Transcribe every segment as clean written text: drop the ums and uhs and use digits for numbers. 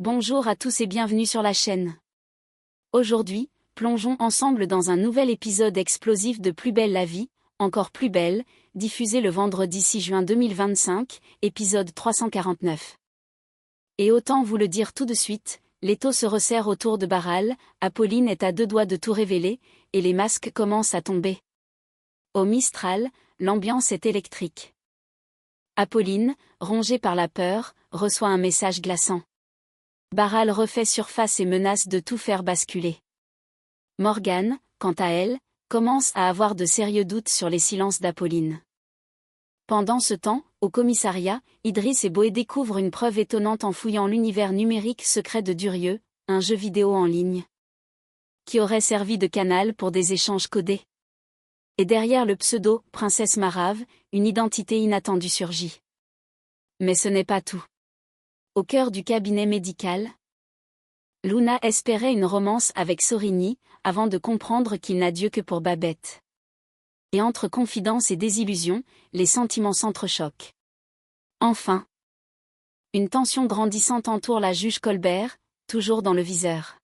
Bonjour à tous et bienvenue sur la chaîne. Aujourd'hui, plongeons ensemble dans un nouvel épisode explosif de Plus belle la vie, encore plus belle, diffusé le vendredi 6 juin 2025, épisode 349. Et autant vous le dire tout de suite, l'étau se resserre autour de Baral, Apolline est à deux doigts de tout révéler, et les masques commencent à tomber. Au Mistral, l'ambiance est électrique. Apolline, rongée par la peur, reçoit un message glaçant. Baral refait surface et menace de tout faire basculer. Morgane, quant à elle, commence à avoir de sérieux doutes sur les silences d'Apolline. Pendant ce temps, au commissariat, Idriss et Boé découvrent une preuve étonnante en fouillant l'univers numérique secret de Durieux, un jeu vidéo en ligne, qui aurait servi de canal pour des échanges codés. Et derrière le pseudo « Princesse Marave », une identité inattendue surgit. Mais ce n'est pas tout. Au cœur du cabinet médical, Luna espérait une romance avec Sorigny, avant de comprendre qu'il n'a Dieu que pour Babette. Et entre confidence et désillusion, les sentiments s'entrechoquent. Enfin, une tension grandissante entoure la juge Colbert, toujours dans le viseur.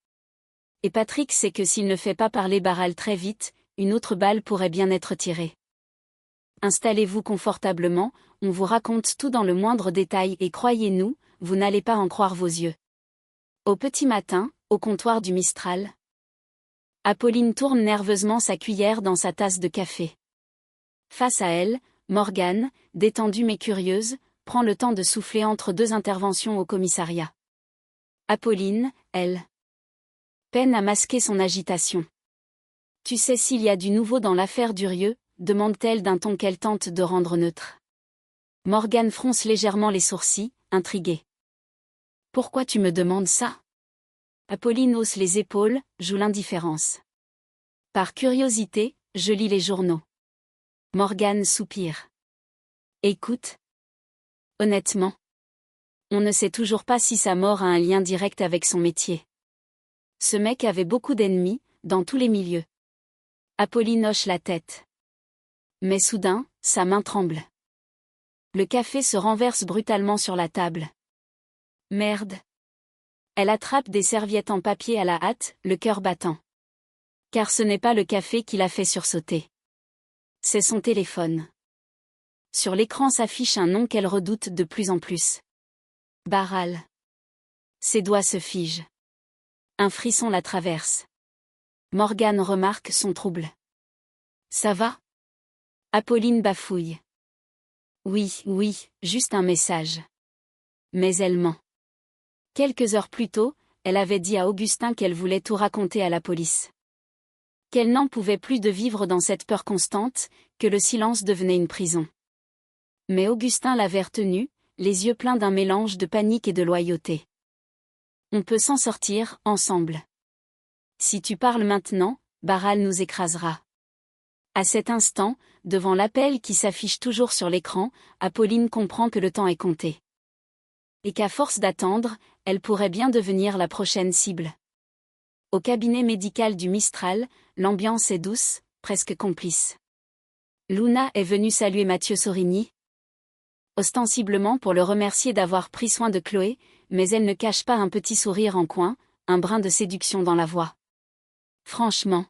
Et Patrick sait que s'il ne fait pas parler Baral très vite, une autre balle pourrait bien être tirée. Installez-vous confortablement, on vous raconte tout dans le moindre détail et croyez-nous, vous n'allez pas en croire vos yeux. Au petit matin, au comptoir du Mistral, Apolline tourne nerveusement sa cuillère dans sa tasse de café. Face à elle, Morgane, détendue mais curieuse, prend le temps de souffler entre deux interventions au commissariat. Apolline, elle, peine à masquer son agitation. « Tu sais s'il y a du nouveau dans l'affaire Durieux ?» demande-t-elle d'un ton qu'elle tente de rendre neutre. Morgane fronce légèrement les sourcils, intriguée. « Pourquoi tu me demandes ça ?» Apolline hausse les épaules, joue l'indifférence. « Par curiosité, je lis les journaux. » Morgane soupire. « Écoute. Honnêtement, on ne sait toujours pas si sa mort a un lien direct avec son métier. Ce mec avait beaucoup d'ennemis, dans tous les milieux. » Apolline hoche la tête. Mais soudain, sa main tremble. Le café se renverse brutalement sur la table. Merde. Elle attrape des serviettes en papier à la hâte, le cœur battant. Car ce n'est pas le café qui l'a fait sursauter. C'est son téléphone. Sur l'écran s'affiche un nom qu'elle redoute de plus en plus. Baral. Ses doigts se figent. Un frisson la traverse. Morgane remarque son trouble. Ça va ? Apolline bafouille. Oui, juste un message. Mais elle ment. Quelques heures plus tôt, elle avait dit à Augustin qu'elle voulait tout raconter à la police. Qu'elle n'en pouvait plus de vivre dans cette peur constante, que le silence devenait une prison. Mais Augustin l'avait retenue, les yeux pleins d'un mélange de panique et de loyauté. On peut s'en sortir, ensemble. Si tu parles maintenant, Baral nous écrasera. À cet instant, devant l'appel qui s'affiche toujours sur l'écran, Apolline comprend que le temps est compté. Et qu'à force d'attendre, elle pourrait bien devenir la prochaine cible. Au cabinet médical du Mistral, l'ambiance est douce, presque complice. Luna est venue saluer Mathieu Sorigny, ostensiblement pour le remercier d'avoir pris soin de Chloé, mais elle ne cache pas un petit sourire en coin, un brin de séduction dans la voix. Franchement,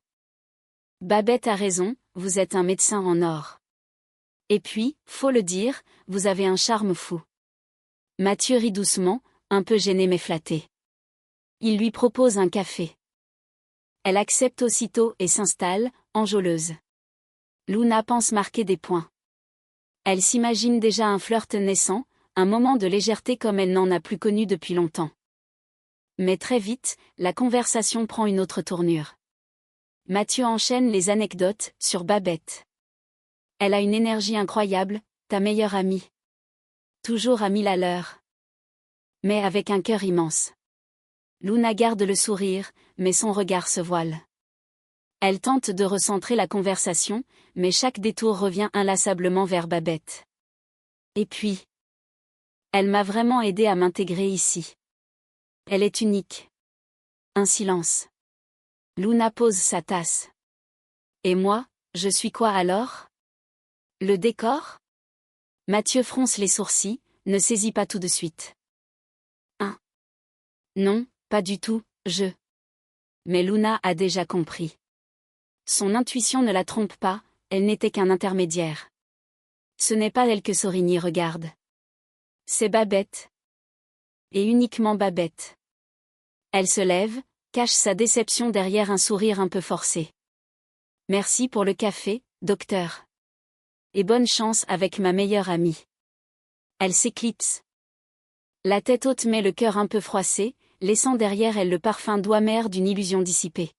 Babette a raison, vous êtes un médecin en or. Et puis, faut le dire, vous avez un charme fou. Mathieu rit doucement, un peu gêné mais flatté. Il lui propose un café. Elle accepte aussitôt et s'installe, enjôleuse. Luna pense marquer des points. Elle s'imagine déjà un flirt naissant, un moment de légèreté comme elle n'en a plus connu depuis longtemps. Mais très vite, la conversation prend une autre tournure. Mathieu enchaîne les anecdotes sur Babette. Elle a une énergie incroyable, ta meilleure amie. Toujours à 1000 à l'heure. Mais avec un cœur immense. Luna garde le sourire, mais son regard se voile. Elle tente de recentrer la conversation, mais chaque détour revient inlassablement vers Babette. Et puis, elle m'a vraiment aidé à m'intégrer ici. Elle est unique. Un silence. Luna pose sa tasse. Et moi, je suis quoi alors ? Le décor ? Mathieu fronce les sourcils, ne saisit pas tout de suite. Non, pas du tout, Mais Luna a déjà compris. Son intuition ne la trompe pas, elle n'était qu'un intermédiaire. Ce n'est pas elle que Sorigny regarde. C'est Babette. Et uniquement Babette. Elle se lève, cache sa déception derrière un sourire un peu forcé. Merci pour le café, docteur. Et bonne chance avec ma meilleure amie. Elle s'éclipse. La tête haute mais le cœur un peu froissé, laissant derrière elle le parfum doux amer d'une illusion dissipée.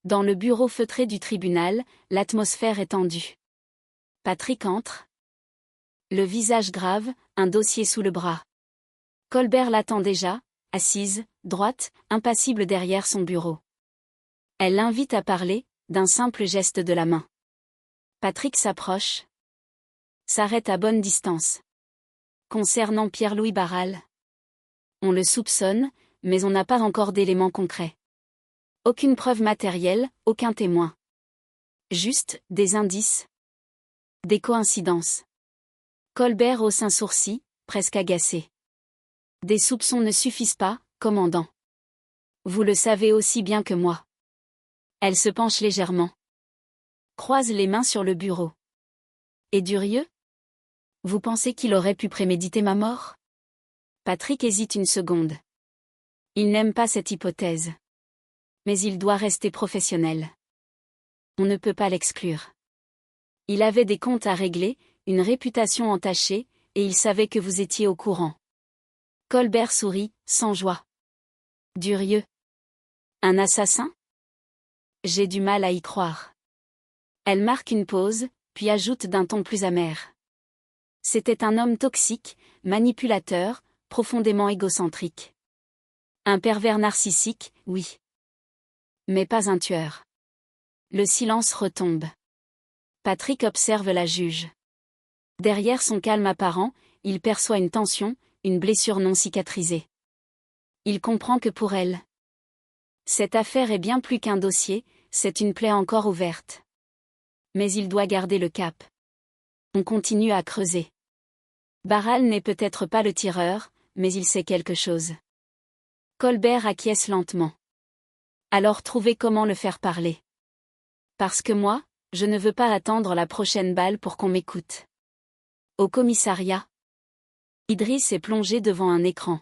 Dans le bureau feutré du tribunal, l'atmosphère est tendue. Patrick entre. Le visage grave, un dossier sous le bras. Colbert l'attend déjà, assise, droite, impassible derrière son bureau. Elle l'invite à parler, d'un simple geste de la main. Patrick s'approche. S'arrête à bonne distance. Concernant Pierre-Louis Barral. On le soupçonne, mais on n'a pas encore d'éléments concrets. Aucune preuve matérielle, aucun témoin. Juste, des indices. Des coïncidences. Colbert hausse un sourcil, presque agacé. Des soupçons ne suffisent pas, commandant. Vous le savez aussi bien que moi. Elle se penche légèrement. Croise les mains sur le bureau. Et Durieux? Vous pensez qu'il aurait pu préméditer ma mort? Patrick hésite une seconde. Il n'aime pas cette hypothèse. Mais il doit rester professionnel. On ne peut pas l'exclure. Il avait des comptes à régler, une réputation entachée, et il savait que vous étiez au courant. Colbert sourit, sans joie. Durieux. Un assassin? J'ai du mal à y croire. Elle marque une pause, puis ajoute d'un ton plus amer. C'était un homme toxique, manipulateur, profondément égocentrique. Un pervers narcissique, oui. Mais pas un tueur. Le silence retombe. Patrick observe la juge. Derrière son calme apparent, il perçoit une tension, une blessure non cicatrisée. Il comprend que pour elle, cette affaire est bien plus qu'un dossier, c'est une plaie encore ouverte. Mais il doit garder le cap. On continue à creuser. Barral n'est peut-être pas le tireur, mais il sait quelque chose. Colbert acquiesce lentement. Alors trouvez comment le faire parler. Parce que moi, je ne veux pas attendre la prochaine balle pour qu'on m'écoute. Au commissariat. Idriss est plongé devant un écran.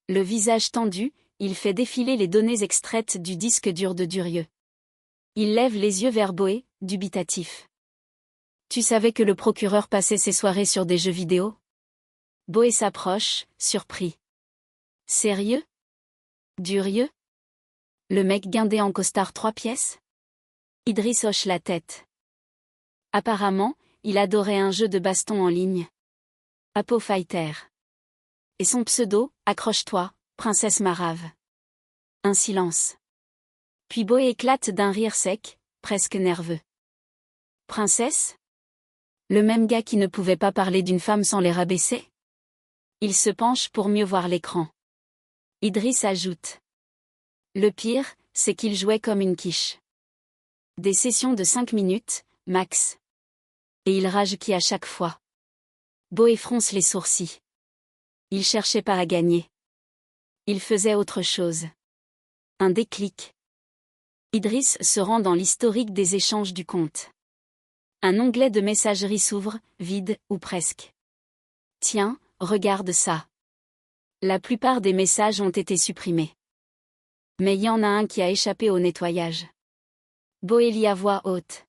Le visage tendu, il fait défiler les données extraites du disque dur de Durieux. Il lève les yeux vers Boé, dubitatif. Tu savais que le procureur passait ses soirées sur des jeux vidéo? Boé s'approche, surpris. Sérieux? Durieux? Le mec guindé en costard 3 pièces? Idriss hoche la tête. Apparemment, il adorait un jeu de baston en ligne. Apo Fighter. Et son pseudo, accroche-toi, Princesse Marave. Un silence. Puis Boé éclate d'un rire sec, presque nerveux. Princesse? Le même gars qui ne pouvait pas parler d'une femme sans les rabaisser? Il se penche pour mieux voir l'écran. Idriss ajoute. Le pire, c'est qu'il jouait comme une quiche. Des sessions de 5 minutes, max. Et il rage qui à chaque fois. Boé fronce les sourcils. Il cherchait pas à gagner. Il faisait autre chose. Un déclic. Idriss se rend dans l'historique des échanges du compte. Un onglet de messagerie s'ouvre, vide, ou presque. Tiens, regarde ça. La plupart des messages ont été supprimés. Mais il y en a un qui a échappé au nettoyage. Boé lit à voix haute.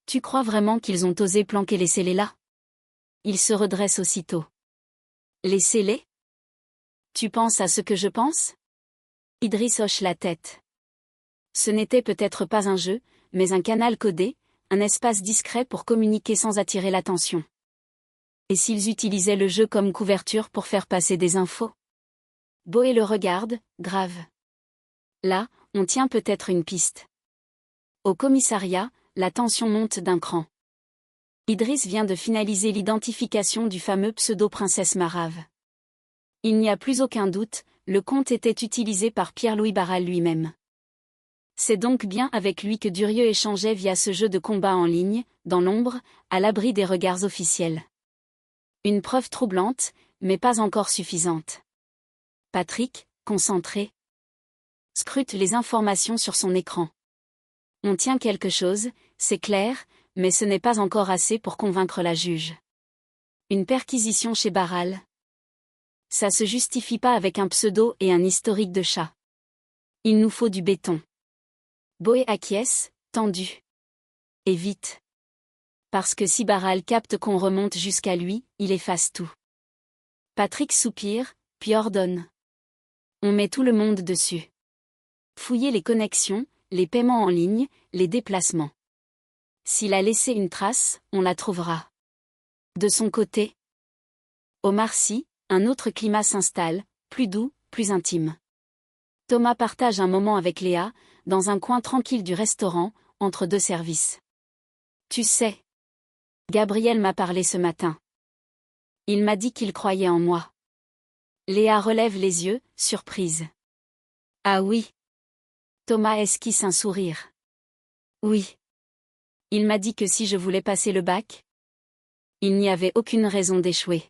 Tu crois vraiment qu'ils ont osé planquer les scellés là? Il se redresse aussitôt. Les scellés? Tu penses à ce que je pense? Idriss hoche la tête. Ce n'était peut-être pas un jeu, mais un canal codé, un espace discret pour communiquer sans attirer l'attention. Et s'ils utilisaient le jeu comme couverture pour faire passer des infos? Boé le regarde, grave. Là, on tient peut-être une piste. Au commissariat, la tension monte d'un cran. Idriss vient de finaliser l'identification du fameux pseudo-princesse Marave. Il n'y a plus aucun doute, le compte était utilisé par Pierre-Louis Barral lui-même. C'est donc bien avec lui que Durieux échangeait via ce jeu de combat en ligne, dans l'ombre, à l'abri des regards officiels. Une preuve troublante, mais pas encore suffisante. Patrick, concentré. Scrute les informations sur son écran. On tient quelque chose, c'est clair, mais ce n'est pas encore assez pour convaincre la juge. Une perquisition chez Barral. Ça se justifie pas avec un pseudo et un historique de chat. Il nous faut du béton. Boé acquiesce, tendu. Et vite. Parce que si Barral capte qu'on remonte jusqu'à lui, il efface tout. Patrick soupire, puis ordonne. On met tout le monde dessus. Fouillez les connexions, les paiements en ligne, les déplacements. S'il a laissé une trace, on la trouvera. De son côté, Omar Sy, un autre climat s'installe, plus doux, plus intime. Thomas partage un moment avec Léa, dans un coin tranquille du restaurant, entre deux services. Tu sais, Gabriel m'a parlé ce matin. Il m'a dit qu'il croyait en moi. Léa relève les yeux, surprise. Ah oui. Thomas esquisse un sourire. Oui. Il m'a dit que si je voulais passer le bac, il n'y avait aucune raison d'échouer.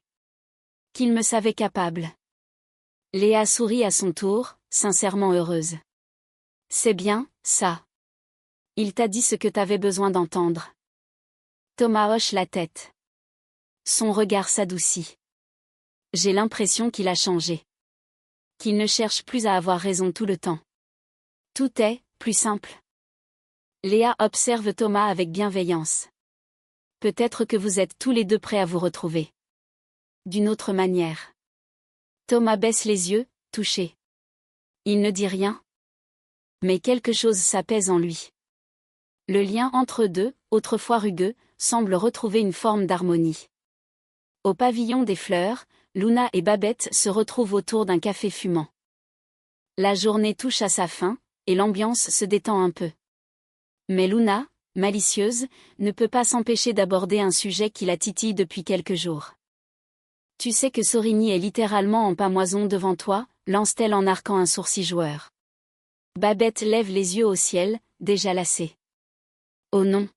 Qu'il me savait capable. Léa sourit à son tour, sincèrement heureuse. C'est bien, ça. Il t'a dit ce que t'avais besoin d'entendre. Thomas hoche la tête. Son regard s'adoucit. J'ai l'impression qu'il a changé. Qu'il ne cherche plus à avoir raison tout le temps. Tout est plus simple. Léa observe Thomas avec bienveillance. Peut-être que vous êtes tous les deux prêts à vous retrouver. D'une autre manière. Thomas baisse les yeux, touché. Il ne dit rien. Mais quelque chose s'apaise en lui. Le lien entre eux deux, autrefois rugueux, semble retrouver une forme d'harmonie. Au pavillon des fleurs, Luna et Babette se retrouvent autour d'un café fumant. La journée touche à sa fin, et l'ambiance se détend un peu. Mais Luna, malicieuse, ne peut pas s'empêcher d'aborder un sujet qui la titille depuis quelques jours. Tu sais que Sorigny est littéralement en pamoison devant toi, lance-t-elle en arquant un sourcil joueur. Babette lève les yeux au ciel, déjà lassée. Oh non.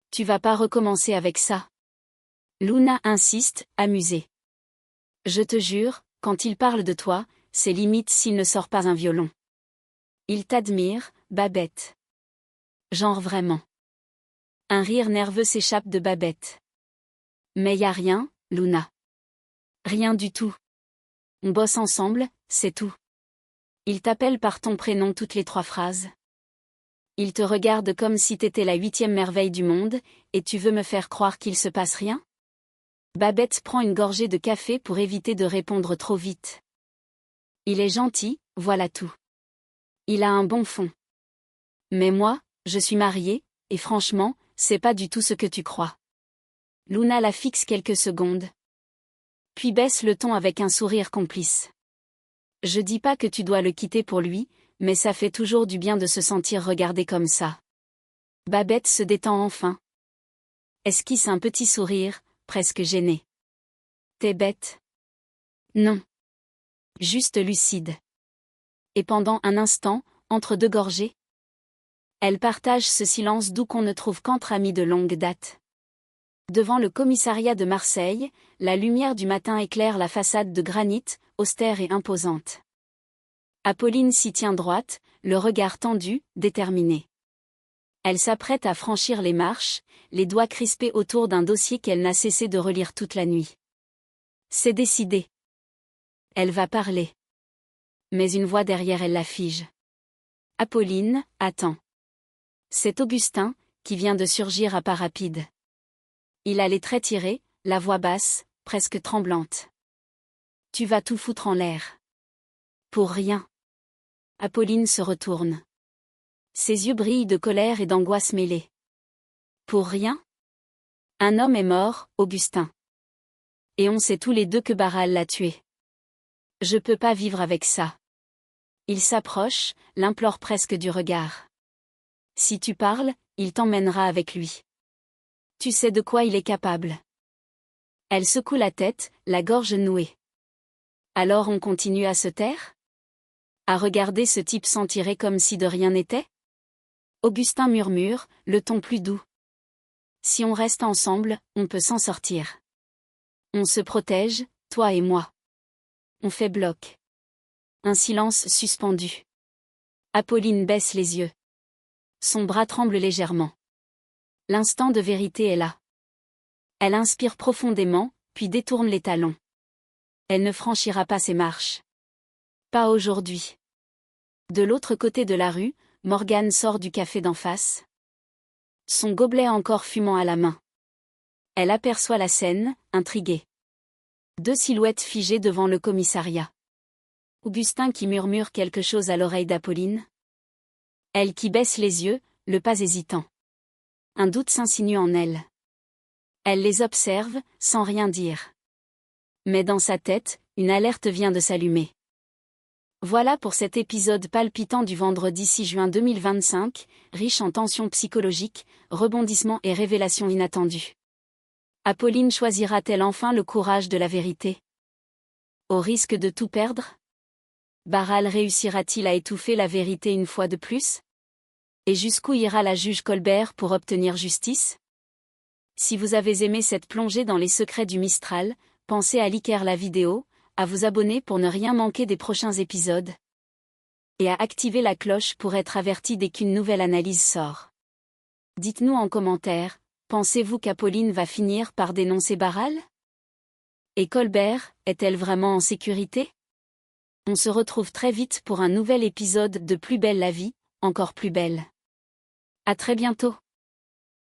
Tu vas pas recommencer avec ça. Luna insiste, amusée. Je te jure, quand il parle de toi, c'est limite s'il ne sort pas un violon. Il t'admire, Babette. Genre vraiment. Un rire nerveux s'échappe de Babette. Mais y a rien, Luna. Rien du tout. On bosse ensemble, c'est tout. Il t'appelle par ton prénom toutes les 3 phrases. Il te regarde comme si t'étais la 8e merveille du monde, et tu veux me faire croire qu'il se passe rien? Babette prend une gorgée de café pour éviter de répondre trop vite. Il est gentil, voilà tout. Il a un bon fond. Mais moi, je suis mariée, et franchement, c'est pas du tout ce que tu crois. Luna la fixe quelques secondes. Puis baisse le ton avec un sourire complice. Je dis pas que tu dois le quitter pour lui, mais ça fait toujours du bien de se sentir regardé comme ça. Babette se détend enfin. Esquisse un petit sourire, presque gêné. T'es bête? Non. Juste lucide. Et pendant un instant, entre deux gorgées, elle partage ce silence doux qu'on ne trouve qu'entre amis de longue date. Devant le commissariat de Marseille, la lumière du matin éclaire la façade de granit, austère et imposante. Apolline s'y tient droite, le regard tendu, déterminé. Elle s'apprête à franchir les marches, les doigts crispés autour d'un dossier qu'elle n'a cessé de relire toute la nuit. C'est décidé. Elle va parler. Mais une voix derrière elle la fige. Apolline, attends. C'est Augustin, qui vient de surgir à pas rapide. Il a les traits tirés, la voix basse, presque tremblante. Tu vas tout foutre en l'air. Pour rien. Apolline se retourne. Ses yeux brillent de colère et d'angoisse mêlée. Pour rien? Un homme est mort, Augustin. Et on sait tous les deux que Barral l'a tué. Je peux pas vivre avec ça. Il s'approche, l'implore presque du regard. Si tu parles, il t'emmènera avec lui. Tu sais de quoi il est capable. Elle secoue la tête, la gorge nouée. Alors on continue à se taire? À regarder ce type s'en tirer comme si de rien n'était? Augustin murmure, le ton plus doux. Si on reste ensemble, on peut s'en sortir. On se protège, toi et moi. On fait bloc. Un silence suspendu. Apolline baisse les yeux. Son bras tremble légèrement. L'instant de vérité est là. Elle inspire profondément, puis détourne les talons. Elle ne franchira pas ces marches. Pas aujourd'hui. De l'autre côté de la rue, Morgane sort du café d'en face. Son gobelet encore fumant à la main. Elle aperçoit la scène, intriguée. Deux silhouettes figées devant le commissariat. Augustin qui murmure quelque chose à l'oreille d'Apolline. Elle qui baisse les yeux, le pas hésitant. Un doute s'insinue en elle. Elle les observe, sans rien dire. Mais dans sa tête, une alerte vient de s'allumer. Voilà pour cet épisode palpitant du vendredi 6 juin 2025, riche en tensions psychologiques, rebondissements et révélations inattendues. Apolline choisira-t-elle enfin le courage de la vérité? Au risque de tout perdre? Barral réussira-t-il à étouffer la vérité une fois de plus? Et jusqu'où ira la juge Colbert pour obtenir justice? Si vous avez aimé cette plongée dans les secrets du Mistral, pensez à liker la vidéo, à vous abonner pour ne rien manquer des prochains épisodes, et à activer la cloche pour être averti dès qu'une nouvelle analyse sort. Dites-nous en commentaire, pensez-vous qu'Apolline va finir par dénoncer Barral? Et Colbert, est-elle vraiment en sécurité? On se retrouve très vite pour un nouvel épisode de Plus belle la vie, encore plus belle. À très bientôt.